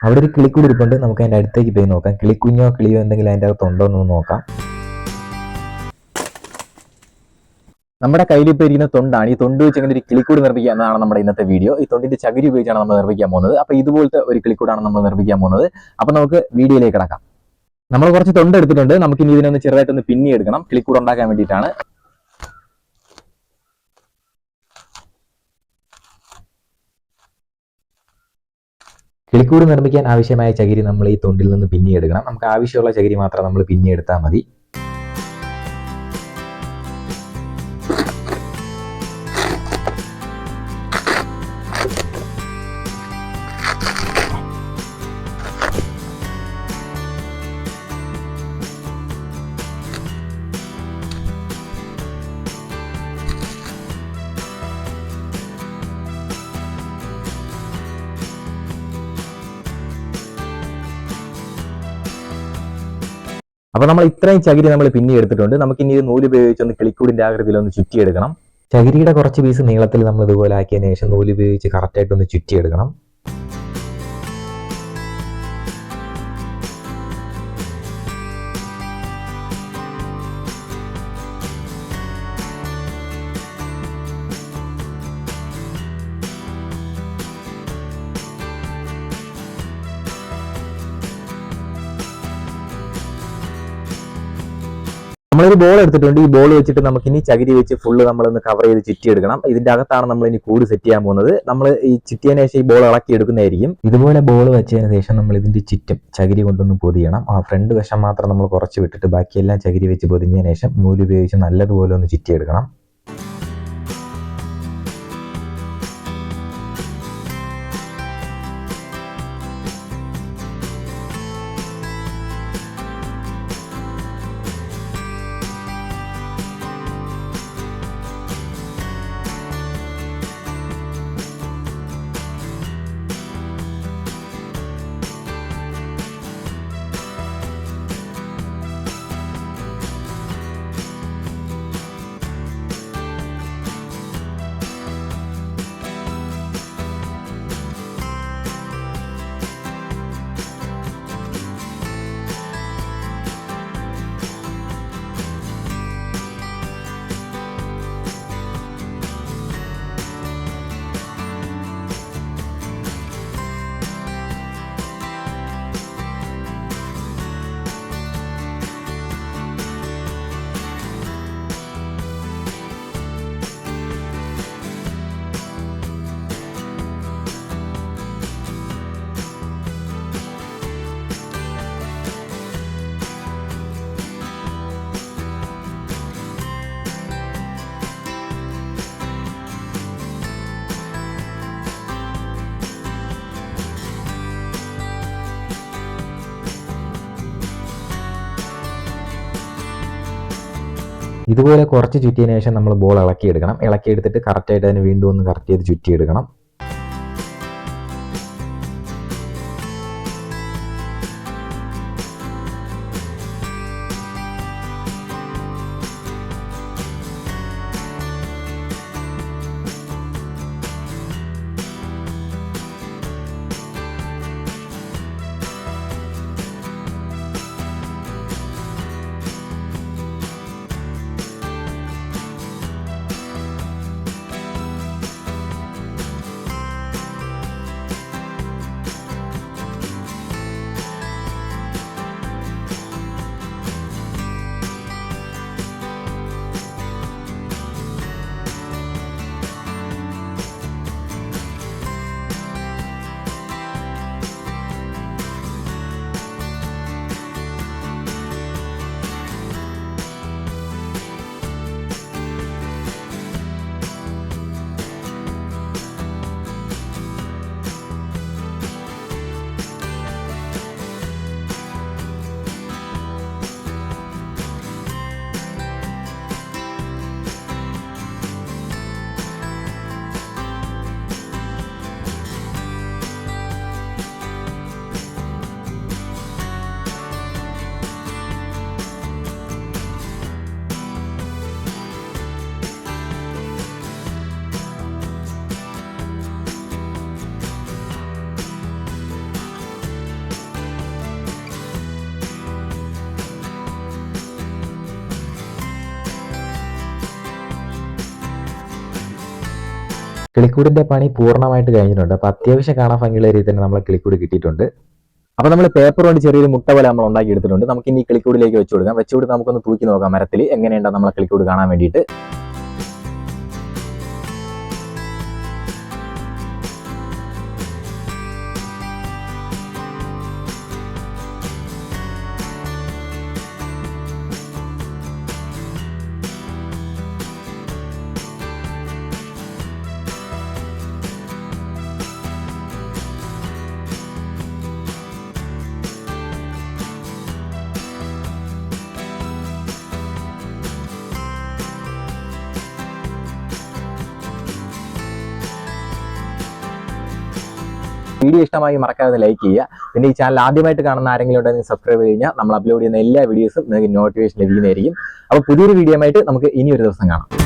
അവിടെ ഒരു കിളിക്കൂട് ഇരിപ്പുണ്ട്. നമുക്ക് അതിൻ്റെ അടുത്തേക്ക് പോയി നോക്കാം. കിളിക്കുഞ്ഞോ കിളിയോ എന്തെങ്കിലും അതിൻ്റെ അകത്തുണ്ടോ എന്ന് നോക്കാം. നമ്മുടെ കയ്യിൽ ഇപ്പോൾ ഇരിക്കുന്ന തൊണ്ടാണ്. ഈ തൊണ്ട് വെച്ച് അങ്ങനെ ഒരു കിളിക്കൂട് നിർമ്മിക്കുക എന്നതാണ് നമ്മുടെ ഇന്നത്തെ വീഡിയോ. ഈ തൊണ്ടിന്റെ ചകിരി ഉപയോഗിച്ചാണ് നമ്മൾ നിർമ്മിക്കാൻ പോകുന്നത്. അപ്പോൾ ഇതുപോലത്തെ ഒരു കിളിക്കൂടാണ് നമ്മൾ നിർമ്മിക്കാൻ പോകുന്നത്. അപ്പോൾ നമുക്ക് വീഡിയോയിലേക്ക് കിടക്കാം. നമ്മൾ കുറച്ച് തൊണ്ട് എടുത്തിട്ടുണ്ട്. നമുക്ക് ഇനി ഇതിനൊന്ന് ചെറുതായിട്ടൊന്ന് പിന്നി എടുക്കണം. കിളിക്കൂട് ഉണ്ടാക്കാൻ വേണ്ടിയിട്ടാണ്. കിളിക്കൂട് നിർമ്മിക്കാൻ ആവശ്യമായ ചകിരി നമ്മൾ ഈ തൊണ്ടിൽ നിന്ന് പിന്നിയെടുക്കണം. നമുക്ക് ആവശ്യമുള്ള ചകിരി മാത്രം നമ്മൾ പിന്നിയെടുത്താൽ മതി. അപ്പോൾ നമ്മൾ ഇത്രയും ചകിരി നമ്മൾ പിന്നി എടുത്തിട്ടുണ്ട്. നമുക്ക് ഇനി നൂല് ഉപയോഗിച്ചൊന്ന് കിളിക്കൂടിന്റെ ആകൃതിയിൽ ഒന്ന് ചുറ്റിയെടുക്കണം. ചകിരിയുടെ കുറച്ച് പീസ് നീളത്തിൽ നമ്മൾ ഇതുപോലെ ആക്കിയതിനു ശേഷം നൂല് ഉപയോഗിച്ച് കറക്റ്റായിട്ടൊന്ന് ചുറ്റിയെടുക്കണം. നമ്മളൊരു ബോൾ എടുത്തിട്ടുണ്ട്. ഈ ബോൾ വെച്ചിട്ട് നമുക്ക് ഇനി ചകിരി വെച്ച് ഫുള്ള് നമ്മളൊന്ന് കവർ ചെയ്ത് ചുറ്റിയെടുക്കണം. ഇതിന്റെ അകത്താണ് നമ്മൾ ഇനി കൂട് സെറ്റ് ചെയ്യാൻ പോകുന്നത്. നമ്മൾ ഈ ചുറ്റിയതിനു ശേഷം ഈ ബോൾ ഇളക്കി എടുക്കുന്നതായിരിക്കും. ഇതുപോലെ ബോൾ വെച്ചതിന് ശേഷം നമ്മൾ ഇതിന്റെ ചുറ്റും ചകിരി കൊണ്ടൊന്ന് പൊതിയണം. ആ ഫ്രണ്ട് വശം മാത്രം നമ്മൾ കുറച്ച് വിട്ടിട്ട് ബാക്കിയെല്ലാം ചകിരി വെച്ച് പൊതിഞ്ഞതിന് ശേഷം നൂല് ഉപയോഗിച്ച് നല്ലതുപോലെ ഒന്ന് ചുറ്റിയെടുക്കണം. ഇതുപോലെ കുറച്ച് ചുറ്റിയതിനു ശേഷം നമ്മൾ ബോൾ ഇളക്കിയെടുക്കണം. ഇളക്കിയെടുത്തിട്ട് കറക്റ്റായിട്ട് അതിന് വീണ്ടും ഒന്ന് കറക്റ്റ് ചെയ്ത് ചുറ്റിയെടുക്കണം. കിളിക്കൂടിന്റെ പണി പൂർണ്ണമായിട്ട് കഴിഞ്ഞിട്ടുണ്ട്. അപ്പോൾ അത്യാവശ്യം കാണാൻ ഭംഗിയുള്ള രീതിയിൽ തന്നെ നമ്മളെ കിളിക്കൂട് കിട്ടിയിട്ടുണ്ട്. അപ്പോൾ നമ്മൾ പേപ്പർ കൊണ്ട് ചെറിയൊരു മുട്ട പോലെ നമ്മൾ ഉണ്ടാക്കി എടുത്തിട്ടുണ്ട്. നമുക്ക് ഇനി കിളിക്കൂടിലേക്ക് വെച്ച് കൊടുക്കാം. വെച്ചുകൊടുത്ത് നമുക്കൊന്ന് തൂക്കി നോക്കാം മരത്തിൽ എങ്ങനെയുണ്ടോ നമ്മളെ കിളിക്കൂട് കാണാൻ വേണ്ടിയിട്ട്. വീഡിയോ ഇഷ്ടമായി മറക്കാതെ ലൈക്ക് ചെയ്യുക. പിന്നെ ഈ ചാനൽ ആദ്യമായിട്ട് കാണുന്ന ആരെങ്കിലും ഉണ്ടെങ്കിൽ സബ്സ്ക്രൈബ് കഴിഞ്ഞാൽ നമ്മൾ അപ്ലോഡ് ചെയ്യുന്ന എല്ലാ വീഡിയോസും നിങ്ങൾക്ക് നോട്ടിഫിക്കേഷൻ ലഭിക്കുന്നതായിരിക്കും. അപ്പോൾ പുതിയൊരു വീഡിയോ ആയിട്ട് നമുക്ക് ഇനി ഒരു ദിവസം കാണാം.